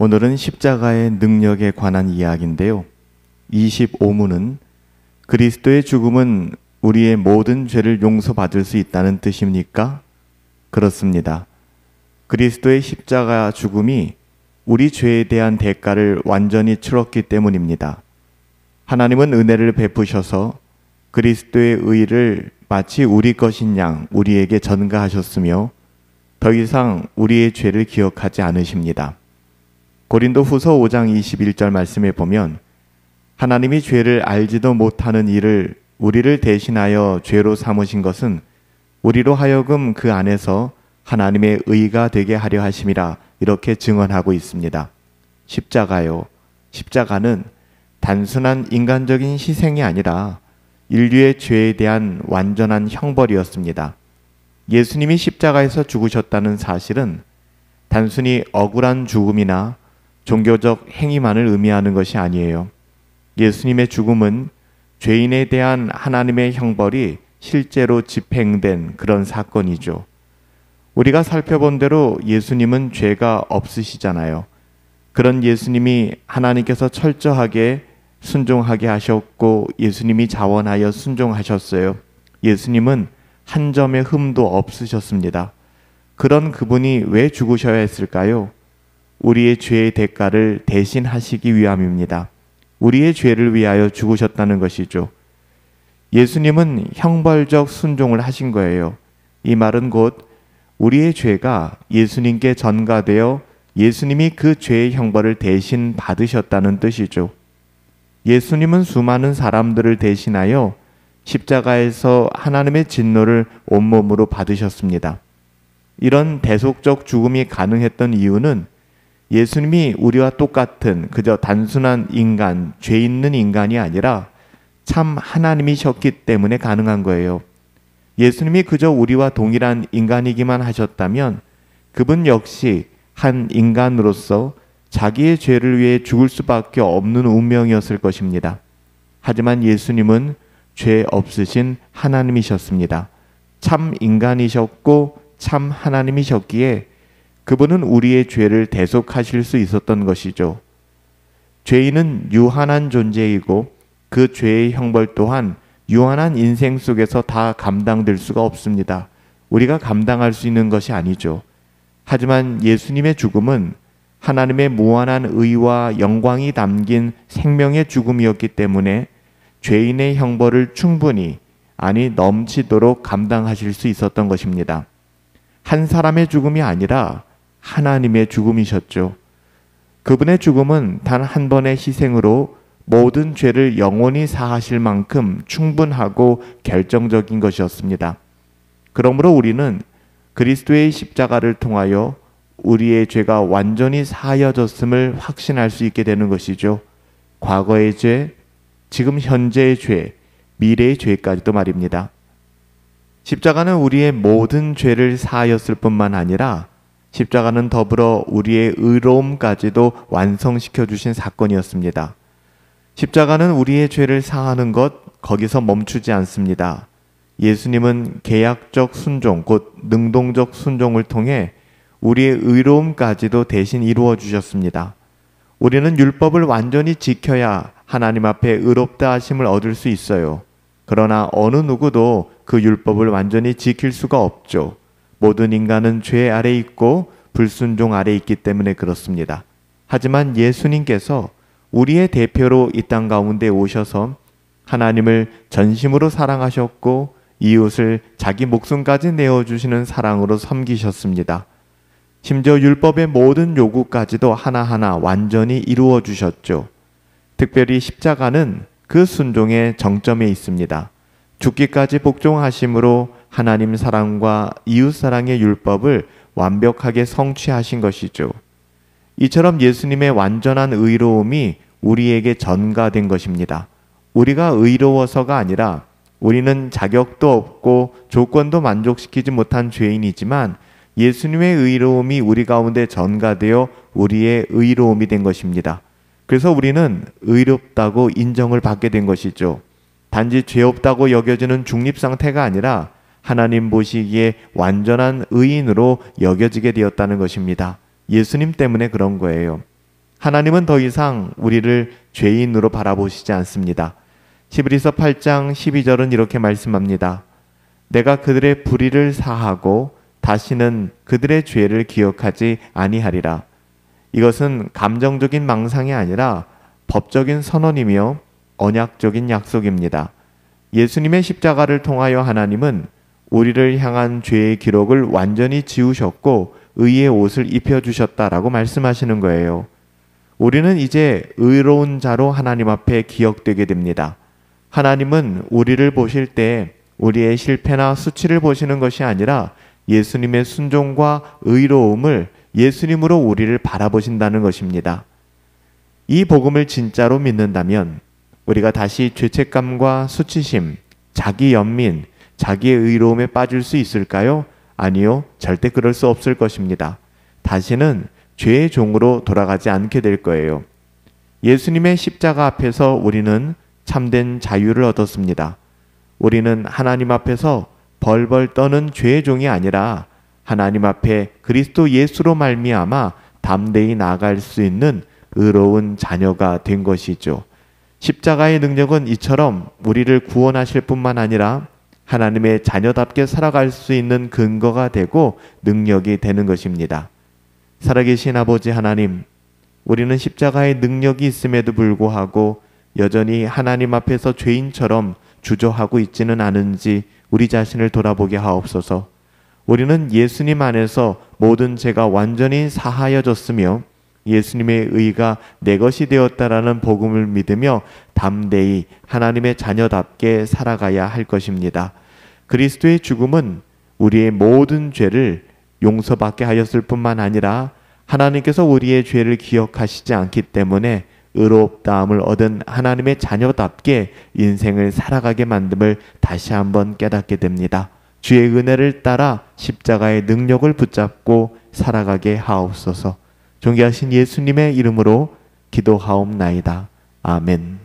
오늘은 십자가의 능력에 관한 이야기인데요. 25문은 그리스도의 죽음은 우리의 모든 죄를 용서받을 수 있다는 뜻입니까? 그렇습니다. 그리스도의 십자가 죽음이 우리 죄에 대한 대가를 완전히 치렀기 때문입니다. 하나님은 은혜를 베푸셔서 그리스도의 의를 마치 우리 것인 양 우리에게 전가하셨으며 더 이상 우리의 죄를 기억하지 않으십니다. 고린도후서 5장 21절 말씀에 보면 하나님이 죄를 알지도 못하는 이를 우리를 대신하여 죄로 삼으신 것은 우리로 하여금 그 안에서 하나님의 의가 되게 하려 하심이라 이렇게 증언하고 있습니다. 십자가요. 십자가는 단순한 인간적인 희생이 아니라 인류의 죄에 대한 완전한 형벌이었습니다. 예수님이 십자가에서 죽으셨다는 사실은 단순히 억울한 죽음이나 종교적 행위만을 의미하는 것이 아니에요. 예수님의 죽음은 죄인에 대한 하나님의 형벌이 실제로 집행된 그런 사건이죠. 우리가 살펴본 대로 예수님은 죄가 없으시잖아요. 그런 예수님이 하나님께서 철저하게 순종하게 하셨고 예수님이 자원하여 순종하셨어요. 예수님은 한 점의 흠도 없으셨습니다. 그런 그분이 왜 죽으셔야 했을까요? 우리의 죄의 대가를 대신하시기 위함입니다. 우리의 죄를 위하여 죽으셨다는 것이죠. 예수님은 형벌적 순종을 하신 거예요. 이 말은 곧 우리의 죄가 예수님께 전가되어 예수님이 그 죄의 형벌을 대신 받으셨다는 뜻이죠. 예수님은 수많은 사람들을 대신하여 십자가에서 하나님의 진노를 온몸으로 받으셨습니다. 이런 대속적 죽음이 가능했던 이유는 예수님이 우리와 똑같은 그저 단순한 인간, 죄 있는 인간이 아니라 참 하나님이셨기 때문에 가능한 거예요. 예수님이 그저 우리와 동일한 인간이기만 하셨다면 그분 역시 한 인간으로서 자기의 죄를 위해 죽을 수밖에 없는 운명이었을 것입니다. 하지만 예수님은 죄 없으신 하나님이셨습니다. 참 인간이셨고 참 하나님이셨기에 그분은 우리의 죄를 대속하실 수 있었던 것이죠. 죄인은 유한한 존재이고 그 죄의 형벌 또한 유한한 인생 속에서 다 감당될 수가 없습니다. 우리가 감당할 수 있는 것이 아니죠. 하지만 예수님의 죽음은 하나님의 무한한 의와 영광이 담긴 생명의 죽음이었기 때문에 죄인의 형벌을 충분히 아니 넘치도록 감당하실 수 있었던 것입니다. 한 사람의 죽음이 아니라 하나님의 죽음이셨죠. 그분의 죽음은 단 한 번의 희생으로 모든 죄를 영원히 사하실 만큼 충분하고 결정적인 것이었습니다. 그러므로 우리는 그리스도의 십자가를 통하여 우리의 죄가 완전히 사하여졌음을 확신할 수 있게 되는 것이죠. 과거의 죄, 지금 현재의 죄, 미래의 죄까지도 말입니다. 십자가는 우리의 모든 죄를 사하였을 뿐만 아니라 십자가는 더불어 우리의 의로움까지도 완성시켜 주신 사건이었습니다. 십자가는 우리의 죄를 사하는 것 거기서 멈추지 않습니다. 예수님은 계약적 순종, 곧 능동적 순종을 통해 우리의 의로움까지도 대신 이루어 주셨습니다. 우리는 율법을 완전히 지켜야 하나님 앞에 의롭다 하심을 얻을 수 있어요. 그러나 어느 누구도 그 율법을 완전히 지킬 수가 없죠. 모든 인간은 죄 아래 있고 불순종 아래 있기 때문에 그렇습니다. 하지만 예수님께서 우리의 대표로 이 땅 가운데 오셔서 하나님을 전심으로 사랑하셨고 이웃을 자기 목숨까지 내어주시는 사랑으로 섬기셨습니다. 심지어 율법의 모든 요구까지도 하나하나 완전히 이루어 주셨죠. 특별히 십자가는 그 순종의 정점에 있습니다. 죽기까지 복종하심으로 하나님 사랑과 이웃 사랑의 율법을 완벽하게 성취하신 것이죠. 이처럼 예수님의 완전한 의로움이 우리에게 전가된 것입니다. 우리가 의로워서가 아니라 우리는 자격도 없고 조건도 만족시키지 못한 죄인이지만 예수님의 의로움이 우리 가운데 전가되어 우리의 의로움이 된 것입니다. 그래서 우리는 의롭다고 인정을 받게 된 것이죠. 단지 죄 없다고 여겨지는 중립 상태가 아니라 하나님 보시기에 완전한 의인으로 여겨지게 되었다는 것입니다. 예수님 때문에 그런 거예요. 하나님은 더 이상 우리를 죄인으로 바라보시지 않습니다. 히브리서 8장 12절은 이렇게 말씀합니다. 내가 그들의 불의를 사하고 다시는 그들의 죄를 기억하지 아니하리라. 이것은 감정적인 망상이 아니라 법적인 선언이며 언약적인 약속입니다. 예수님의 십자가를 통하여 하나님은 우리를 향한 죄의 기록을 완전히 지우셨고 의의 옷을 입혀주셨다라고 말씀하시는 거예요. 우리는 이제 의로운 자로 하나님 앞에 기억되게 됩니다. 하나님은 우리를 보실 때 우리의 실패나 수치를 보시는 것이 아니라 예수님의 순종과 의로움을 예수님으로 우리를 바라보신다는 것입니다. 이 복음을 진짜로 믿는다면 우리가 다시 죄책감과 수치심, 자기 연민, 자기의 의로움에 빠질 수 있을까요? 아니요, 절대 그럴 수 없을 것입니다. 다시는 죄의 종으로 돌아가지 않게 될 거예요. 예수님의 십자가 앞에서 우리는 참된 자유를 얻었습니다. 우리는 하나님 앞에서 벌벌 떠는 죄의 종이 아니라 하나님 앞에 그리스도 예수로 말미암아 담대히 나아갈 수 있는 의로운 자녀가 된 것이죠. 십자가의 능력은 이처럼 우리를 구원하실 뿐만 아니라 하나님의 자녀답게 살아갈 수 있는 근거가 되고 능력이 되는 것입니다. 살아계신 아버지 하나님, 우리는 십자가의 능력이 있음에도 불구하고 여전히 하나님 앞에서 죄인처럼 주저하고 있지는 않은지 우리 자신을 돌아보게 하옵소서. 우리는 예수님 안에서 모든 죄가 완전히 사하여졌으며 예수님의 의가 내 것이 되었다라는 복음을 믿으며 담대히 하나님의 자녀답게 살아가야 할 것입니다. 그리스도의 죽음은 우리의 모든 죄를 용서받게 하였을 뿐만 아니라 하나님께서 우리의 죄를 기억하시지 않기 때문에 의롭다함을 얻은 하나님의 자녀답게 인생을 살아가게 만듦을 다시 한번 깨닫게 됩니다. 주의 은혜를 따라 십자가의 능력을 붙잡고 살아가게 하옵소서. 존귀하신 예수님의 이름으로 기도하옵나이다. 아멘.